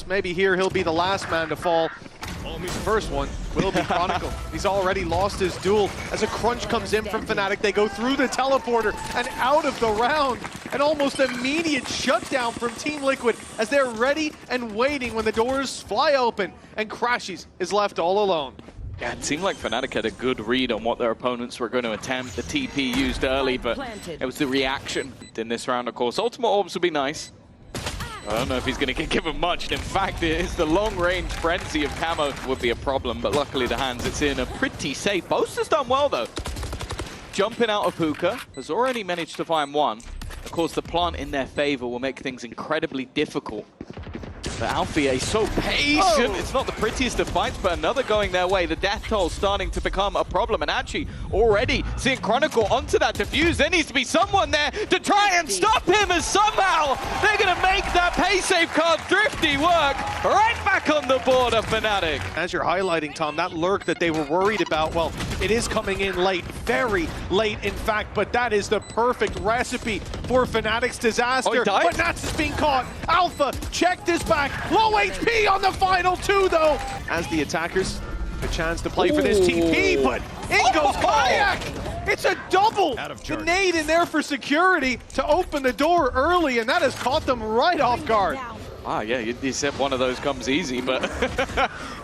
Maybe here he'll be the last man to fall. The first one will be Chronicle. He's already lost his duel. As a crunch comes in from Fnatic, they go through the teleporter and out of the round. An almost immediate shutdown from Team Liquid as they're ready and waiting when the doors fly open and Crashies is left all alone. Yeah, it seemed like Fnatic had a good read on what their opponents were going to attempt. The TP used early, but it was the reaction in this round, of course. Ultimate Orbs would be nice. I don't know if he's going to get given much. In fact, it is the long-range frenzy of Camo would be a problem, but luckily the hands it's in are pretty safe. Boaster's done well, though. Jumping out of Hookah, has already managed to find one. Of course, the plant in their favor will make things incredibly difficult. But Alfie is so patient. Oh. It's not the prettiest of fights, but another going their way. The death toll starting to become a problem. And actually, already seeing Chronicle onto that defuse. There needs to be someone there to try and stop him, as somehow they're going to make that pay save card Thrifty work. Right back on the board of Fnatic. As you're highlighting, Tom, that lurk that they were worried about, well, it is coming in late, very late, in fact, but that is the perfect recipe for Fnatic's disaster. But Nats is being caught. Alpha checked his back. Low HP on the final two, though. As the attackers, a chance to play for this TP, but in goes Kayak. It's a double. The nade in there for security to open the door early, and that has caught them right off guard. Ah, yeah, you said one of those comes easy, but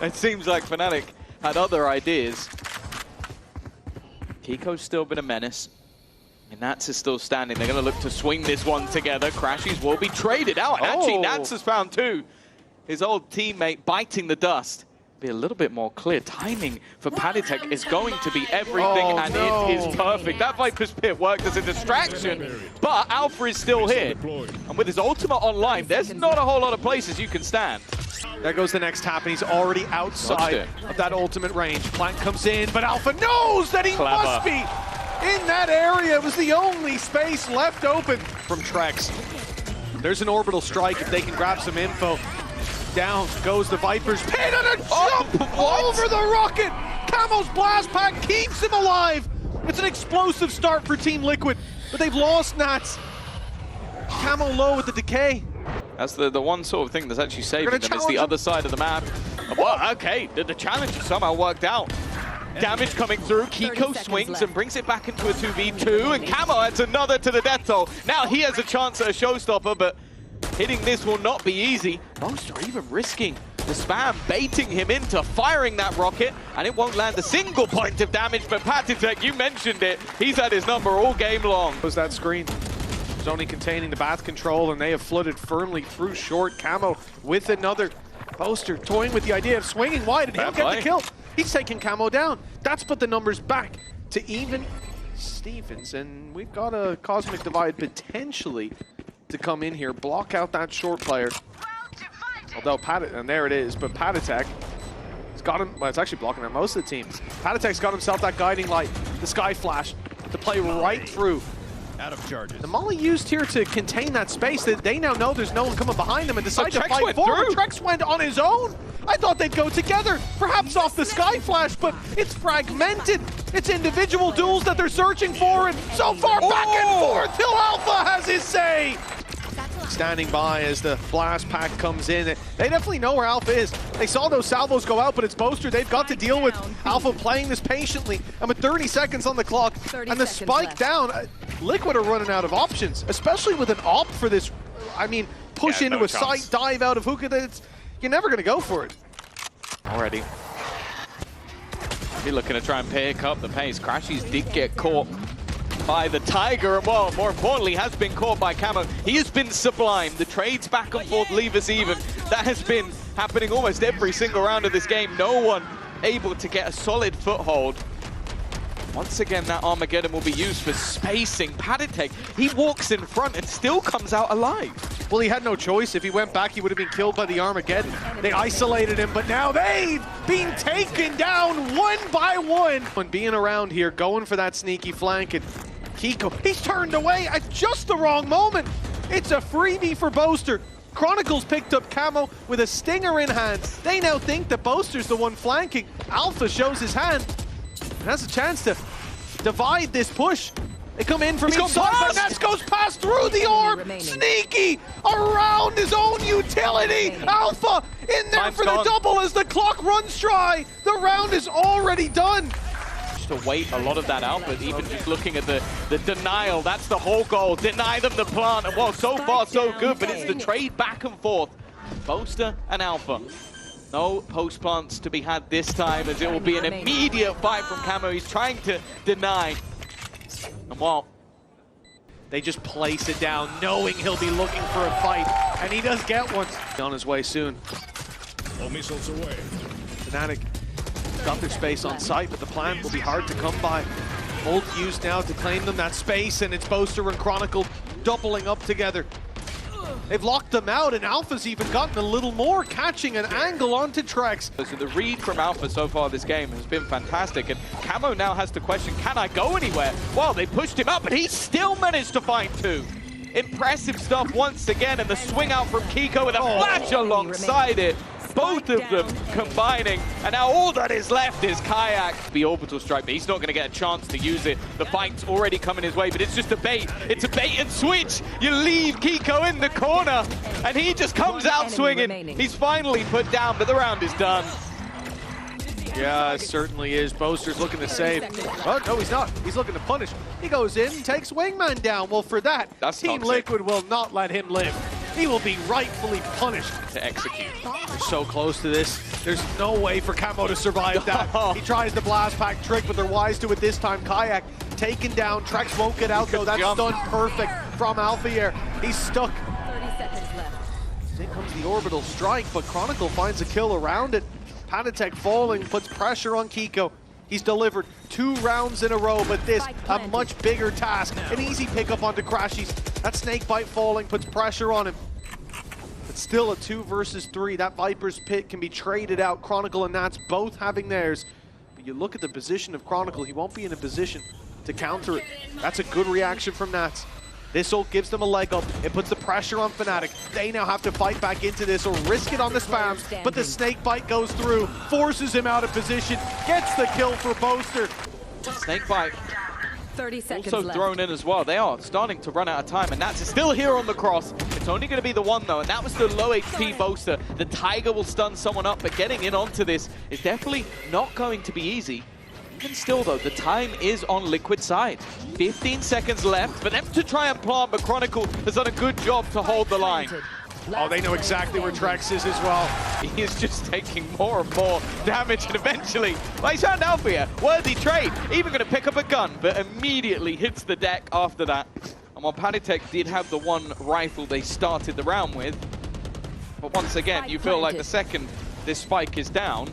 it seems like Fnatic had other ideas. Kiko's still been a menace. And Nats is still standing. They're going to look to swing this one together. Crashies will be traded out. Actually, Nats has found two. His old teammate biting the dust. Be a little bit more clear. Timing for Paditek is going to be everything, and it is perfect. That Viper's Pit worked as a distraction, but Alpha is still here. And with his ultimate online, there's not a whole lot of places you can stand. There goes the next tap, and he's already outside of that ultimate range. Plant comes in, but Alpha knows that he must be in that area. It was the only space left open from Trex. There's an orbital strike if they can grab some info. Down goes the Viper's Pit and a jump over the rocket. Camo's blast pack keeps him alive. It's an explosive start for Team Liquid, but they've lost Nats. Camo low with the decay. That's the one sort of thing that's actually saving them. It's the other side of the map. Well, okay, the challenge somehow worked out. Damage coming through, Kiko swings and brings it back into a 2v2, and Camo adds another to the death toll. Now he has a chance at a showstopper, but hitting this will not be easy. Boaster even risking the spam, baiting him into firing that rocket, and it won't land a single point of damage, but Paditek, you mentioned it, he's had his number all game long. Was that screen? It's only containing the bath control, and they have flooded firmly through short. Camo with another. Boaster toying with the idea of swinging wide, and he'll get the kill. He's taking Camo down. That's put the numbers back to even Stevens, and we've got a Cosmic Divide potentially to come in here, block out that short player. Although and there it is, but Paditek has got him, well, it's actually blocking out most of the teams. Paditek's got himself that guiding light, the Sky Flash, to play right through. Out of charges. The Molly used here to contain that space, that they now know there's no one coming behind them and decide to fight forward. Trex went on his own. I thought they'd go together, perhaps off the Sky Flash, but it's fragmented. It's individual duels that they're searching for, and so far back and forth till Alpha has his say. Standing by as the blast pack comes in. They definitely know where Alpha is. They saw those salvos go out, but it's Boaster. They've got to deal with Alpha playing this patiently. And with 30 seconds on the clock and the spike down, Liquid are running out of options, especially with an op for this, I mean, push into a site dive out of Hookah. You're never going to go for it. Already. Be looking to try and pick up the pace. Crashies did get caught by the Tiger, and well, more importantly, has been caught by Camo. He has been sublime. The trades back and forth leave us even. That has been happening almost every single round of this game. No one able to get a solid foothold. Once again, that Armageddon will be used for spacing. Paditek, he walks in front and still comes out alive. Well, he had no choice. If he went back, he would have been killed by the Armageddon. They isolated him, but now they've been taken down one by one. When being around here, going for that sneaky flank, and Kiko, he's turned away at just the wrong moment. It's a freebie for Boaster. Chronicles picked up Camo with a stinger in hand. They now think that Boaster's the one flanking. Alpha shows his hand and has a chance to divide this push. They come in from inside, but Nets goes past through the orb. Sneaky around his own utility. Alpha in there for the double as the clock runs dry. The round is already done. To wait a lot of that out, but even just looking at the denial, that's the whole goal. Deny them the plant, and well, so far so good, but it's the trade back and forth. Boaster and Alpha. No post plants to be had this time, as it will be an immediate fight from Camo. He's trying to deny. And well, they just place it down, knowing he'll be looking for a fight, and he does get one. On his way soon. All missiles away. Fnatic got their space on site, but the plant will be hard to come by. Ult used now to claim them that space, and it's Boaster and Chronicle doubling up together. They've locked them out, and Alpha's even gotten a little more, catching an angle onto Trex. So the read from Alpha so far this game has been fantastic, and Camo now has to question, can I go anywhere? Well, they pushed him up, but he still managed to find two. Impressive stuff once again, and the swing out from Kiko with a flash alongside it. Both of them combining, and now all that is left is Kayak. The orbital strike, but he's not going to get a chance to use it. The fight's already coming his way, but it's just a bait. It's a bait and switch. You leave Kiko in the corner, and he just comes out swinging. He's finally put down, but the round is done. Yeah, it certainly is. Boaster's looking to save. Oh, no, he's not. He's looking to punish. He goes in, takes Wingman down. Well, for that, Team Liquid will not let him live. He will be rightfully punished. To execute. They're so close to this. There's no way for Camo to survive that. He tries the blast pack trick, but they're wise to it this time. Kayak taken down. Trex won't get out, though. That's done perfect from Alpha here. He's stuck. 30 seconds left. Then comes the orbital strike, but Chronicle finds a kill around it. Panatek falling, puts pressure on Kiko. He's delivered 2 rounds in a row, but this, a much bigger task. An easy pickup onto Crashies. That Snakebite falling puts pressure on him. But still a 2 versus 3. That Viper's Pit can be traded out. Chronicle and Nats both having theirs. But you look at the position of Chronicle, he won't be in a position to counter it. That's a good reaction from Nats. This ult gives them a leg up. It puts the pressure on Fnatic. They now have to fight back into this or risk it on the spams, but the Snakebite goes through, forces him out of position, gets the kill for Boaster. Snakebite 30 seconds also left. thrown in as well. They are starting to run out of time, and Nats is still here on the cross. It's only going to be the one, though, and that was the low HP Boaster. The Tiger will stun someone up, but getting in onto this is definitely not going to be easy. Even still, though, the time is on Liquid side. 15 seconds left for them to try and plant, but Chronicle has done a good job to hold the line. Oh, they know exactly where Trex is as well. He is just taking more and more damage, and eventually, well, he's found Alpha here. Worthy trade. Even going to pick up a gun, but immediately hits the deck after that. And while Panatek did have the one rifle they started the round with, but once again, you feel like the second this spike is down,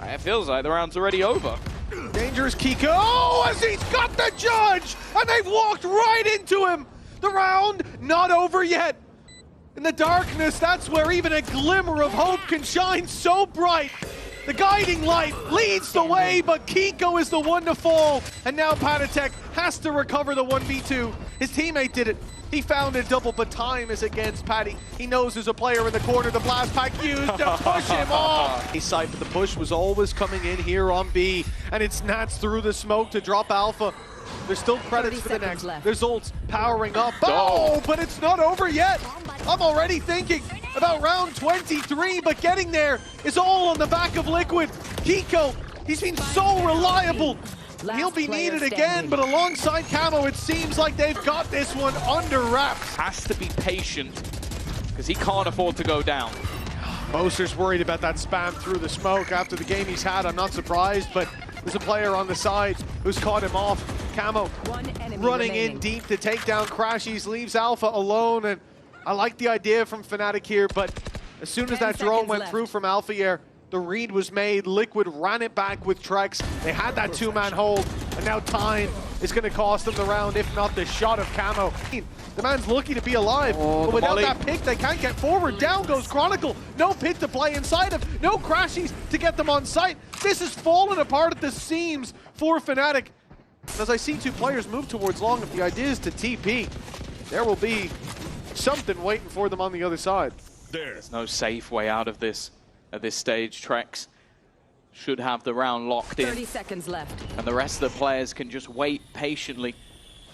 it feels like the round's already over. Dangerous Kiko, oh, as he's got the judge, and they've walked right into him. The round, not over yet. In the darkness, that's where even a glimmer of hope can shine so bright. The guiding light leads the way, but Kiko is the one to fall. And now Panatek has to recover the 1v2. His teammate did it. He found a double, but time is against Patty. He knows there's a player in the corner. The blast pack used to push him off. Side, but the push was always coming in here on B, and it's Nats through the smoke to drop Alpha. There's still credits for the next. There's ults powering up. Oh, but it's not over yet. I'm already thinking about round 23, but getting there is all on the back of Liquid. Kiko, he's been so reliable. He'll be needed again, but alongside Camo, it seems like they've got this one under wraps. Has to be patient, because he can't afford to go down. Boaster's worried about that spam through the smoke after the game he's had. I'm not surprised, but there's a player on the side who's caught him off. Camo running in deep to take down Crashies, leaves Alpha alone, and I like the idea from Fnatic here, but as soon as that drone went through from Alpha here, the read was made. Liquid ran it back with Trex. They had that 2-man hold, and now time is going to cost them the round, if not the shot of Camo. The man's lucky to be alive, but without that pick, they can't get forward. Down goes Chronicle. No pit to play inside of, no Crashies to get them on site. This is falling apart at the seams for Fnatic. As I see 2 players move towards long, if the idea is to TP, there will be something waiting for them on the other side. There's no safe way out of this. At this stage, Trex should have the round locked in. 30 seconds left. And the rest of the players can just wait patiently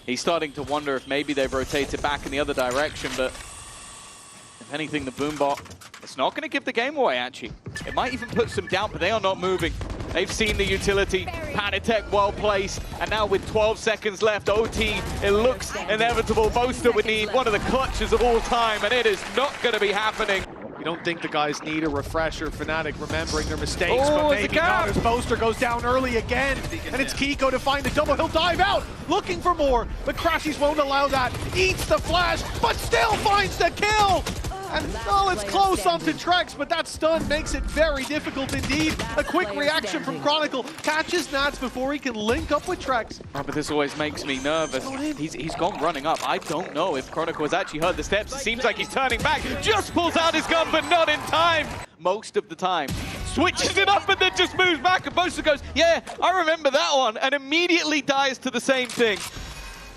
He's starting to wonder if maybe they've rotated back in the other direction, but if anything, the Boombot, it's not going to give the game away, actually. It might even put some doubt, but they are not moving. They've seen the utility. Panatek well placed, and now with 12 seconds left, OT, it looks inevitable. Boaster would need one of the clutches of all time, and it is not going to be happening. You don't think the guys need a refresher. Fnatic remembering their mistakes, but maybe not as Boaster goes down early again. And it's Kiko to find the double. He'll dive out, looking for more, but Crashies won't allow that. Eats the flash, but still finds the kill! And it's close onto Trex, but that stun makes it very difficult indeed. A quick reaction from Chronicle catches Nats before he can link up with Trex. Oh, but this always makes me nervous. He's gone running up. I don't know if Chronicle has actually heard the steps. It seems like he's turning back. Just pulls out his gun, but not in time. Most of the time. Switches it up and then just moves back. And Boaster goes, yeah, I remember that one. And immediately dies to the same thing.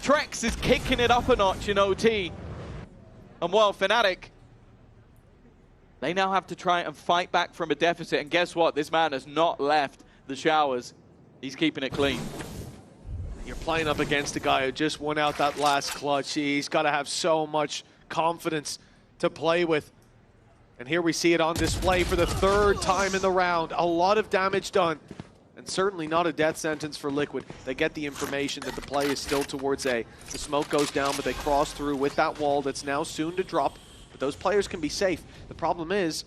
Trex is kicking it up a notch in OT. And while Fnatic, they now have to try and fight back from a deficit. And guess what? This man has not left the showers. He's keeping it clean. You're playing up against a guy who just won out that last clutch. He's got to have so much confidence to play with. And here we see it on display for the third time in the round. A lot of damage done. And certainly not a death sentence for Liquid. They get the information that the play is still towards A. The smoke goes down, but they cross through with that wall that's now soon to drop. But those players can be safe. The problem is,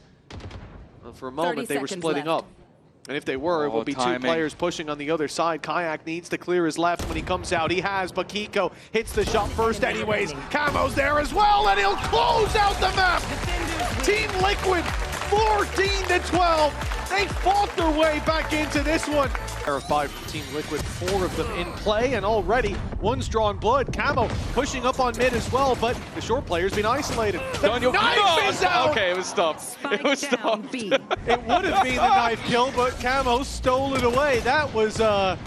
well, for a moment, they were splitting up. And if they were, it would be two players pushing on the other side. Kayak needs to clear his left when he comes out. He has, but Kiko hits the shot first anyways. Camo's there as well, and he'll close out the map! Team Liquid, 14-12. They fought their way back into this one. Of 5 from Team Liquid, 4 of them in play, and already one's drawn blood. Camo pushing up on mid as well, but the short player's been isolated. The knife is out! Okay, it was stopped. It was stopped. It would have been the knife kill, but Camo stole it away. That was a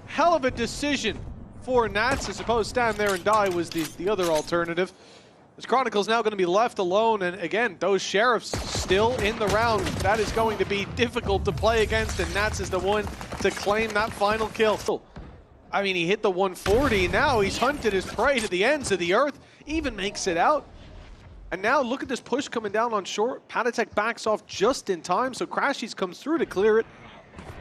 hell of a decision for Nats. I suppose stand there and die was the other alternative. This Chronicle's now going to be left alone, and again, those Sheriffs still in the round. That is going to be difficult to play against, and Nats is the one to claim that final kill. I mean, he hit the 140, now he's hunted his prey to the ends of the earth, even makes it out. And now look at this push coming down on short. Panatek backs off just in time, so Crashies comes through to clear it.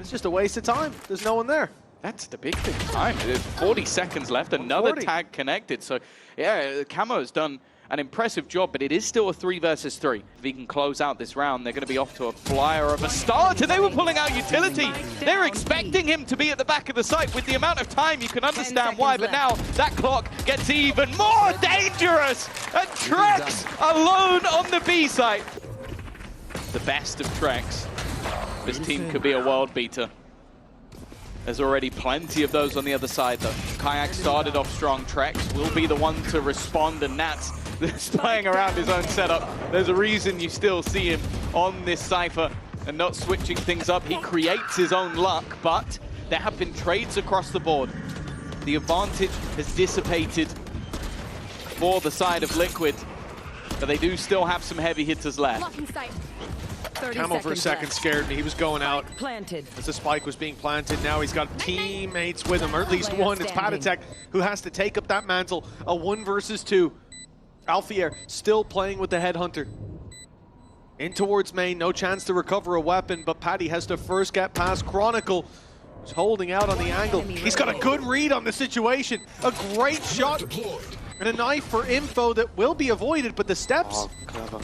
It's just a waste of time. There's no one there. That's the big thing. Time. There's 40 seconds left, another tag connected. So, yeah, Camo's done an impressive job, but it is still a 3 versus 3. If he can close out this round, they're going to be off to a flyer of a start, and they were pulling out utility. They were expecting him to be at the back of the site. With the amount of time, you can understand why, but now that clock gets even more dangerous, and Trex alone on the B site. The best of Trex. This team could be a world beater. There's already plenty of those on the other side, though. Kayak started off strong. Trex will be the one to respond, and Nats is playing around his own setup. There's a reason you still see him on this Cypher and not switching things up. He creates his own luck, but there have been trades across the board. The advantage has dissipated for the side of Liquid, but they do still have some heavy hitters left. Camo for a second scared me. He was going out planted as the spike was being planted. Now he's got teammates with him, or at least one. It's Panatek who has to take up that mantle. A 1 versus 2. Alfier still playing with the Headhunter. In towards main, no chance to recover a weapon, but Paddy has to first get past Chronicle. He's holding out on the angle. He's got a good read on the situation. A great shot. And a knife for info that will be avoided, but the steps,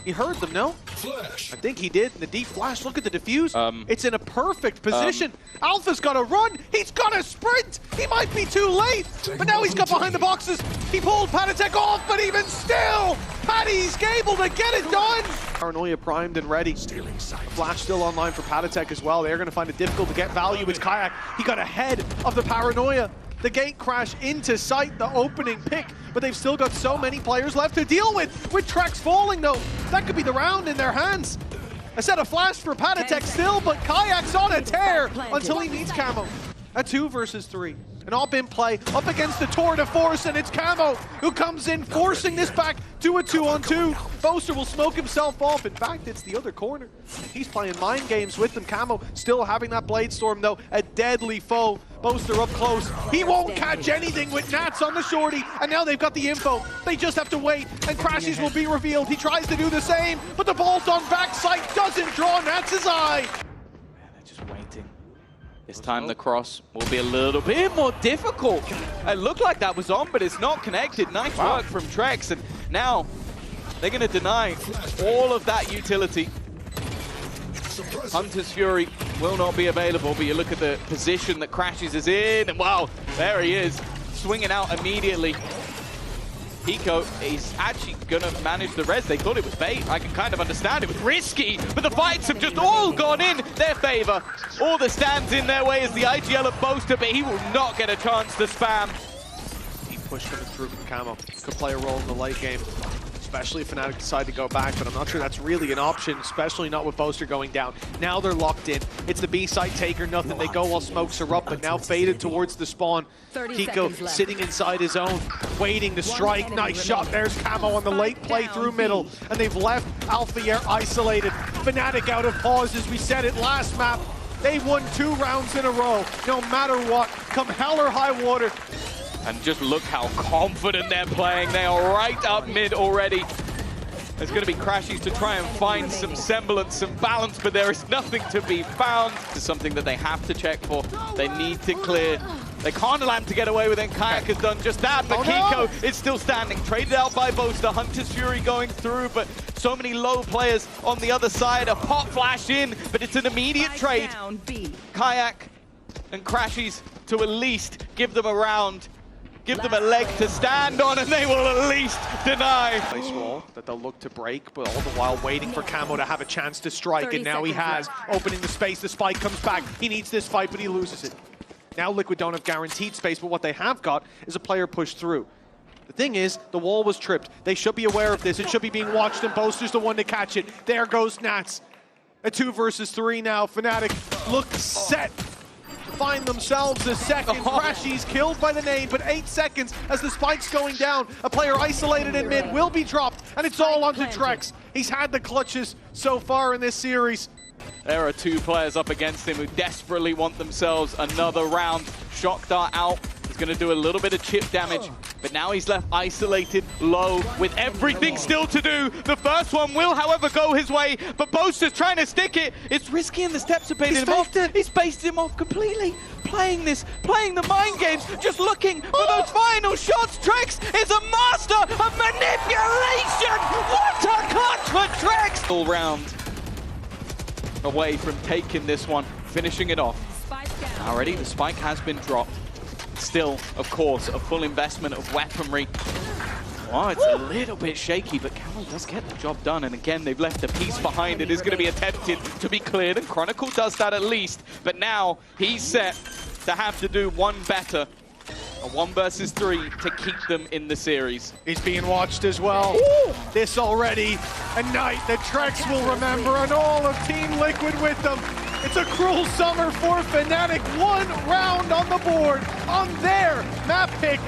he heard them, no? Flash. I think he did. The deep flash, look at the diffuse. It's in a perfect position. Alpha's got to run. He's got to sprint. He might be too late, but now he's got behind the boxes. He pulled Panatek off, but even still, Paddy's able to get it done. Paranoia primed and ready. Flash still online for Panatek as well. They're going to find it difficult to get value. It's Kayak. He got ahead of the Paranoia. The gate crash into sight, the opening pick, but they've still got so many players left to deal with Trex falling though. That could be the round in their hands. I said a flash for Panatek still, but Kayak's on a tear until he meets Camo. A 2 versus 3. An up-in play, up against the tour de force, and it's Camo who comes in, forcing this back to a 2-on-2. Boaster will smoke himself off. In fact, it's the other corner. He's playing mind games with them. Camo still having that Blade Storm, though, a deadly foe. Boaster up close. He won't catch anything with Nats on the shorty, and now they've got the info. They just have to wait, and Crashies will be revealed. He tries to do the same, but the bolt on backside doesn't draw Nats' eye. They're just waiting. This time the cross will be a little bit more difficult. It looked like that was on, but it's not connected. Nice work from Trex, and now they're going to deny all of that utility. Hunter's Fury will not be available, but you look at the position that Crashies is in, and wow, there he is, swinging out immediately. Pico is actually going to manage the res. They thought it was bait. I can kind of understand it was risky, but the fights have just all gone in their favor. All the stands in their way is the IGL of Boaster, but he will not get a chance to spam. Deep push coming through from Camo. Could play a role in the late game, especially if Fnatic decide to go back, but I'm not sure that's really an option, especially not with Boaster going down. Now they're locked in. It's the B side taker, nothing. They go while smokes are up, but now faded towards the spawn. Kiko sitting inside his own, waiting to strike. Nice shot. There's Camo on the late play through middle, and they've left Alpha isolated. Fnatic out of pause, as we said it last map. They won 2 rounds in a row, no matter what, come hell or high water. And just look how confident they're playing. They are right up mid already. There's going to be Crashies to try and find some semblance, some balance, but there is nothing to be found. It's something that they have to check for. They need to clear. They can't land to get away with it. Kayak has done just that, but Kiko is still standing. Traded out by Boaster. Hunter's Fury going through, but so many low players on the other side. A pop flash in, but it's an immediate trade. Kayak and Crashies to at least give them a round. Give them a leg to stand on, and they will at least deny. Nice wall that they'll look to break, but all the while waiting for Camo to have a chance to strike, and now he has. Opening the space, the spike comes back. He needs this fight, but he loses it. Now Liquid don't have guaranteed space, but what they have got is a player pushed through. The thing is, the wall was tripped. They should be aware of this. It should be being watched, and Boaster's the one to catch it. There goes Nats. A 2 versus 3 now. Fnatic look set. Find themselves a second. Crashies killed by the nade, but 8 seconds as the spike's going down. A player isolated in mid will be dropped, and it's all onto Trex. He's had the clutches so far in this series. There are 2 players up against him who desperately want themselves another round. Shock Dart out. He's going to do a little bit of chip damage, but now he's left isolated, low, with everything still to do. The first one will, however, go his way, but Boaster's trying to stick it. It's risky, and the steps are baiting him off. He's based him off completely. Playing the mind games, just looking for those final shots. Trex is a master of manipulation. What a clutch for Trex! All round away from taking this one, finishing it off. Already, the spike has been dropped. Still, of course, a full investment of weaponry. Oh, it's a little bit shaky, but Camo does get the job done. And again, they've left a piece behind. It is going to be attempted to be cleared, and Chronicle does that at least. But now he's set to have to do one better. A 1 versus 3 to keep them in the series. He's being watched as well. This already a night that Trex will remember, and all of Team Liquid with them. It's a cruel summer for Fnatic. 1 round on the board on their map pick.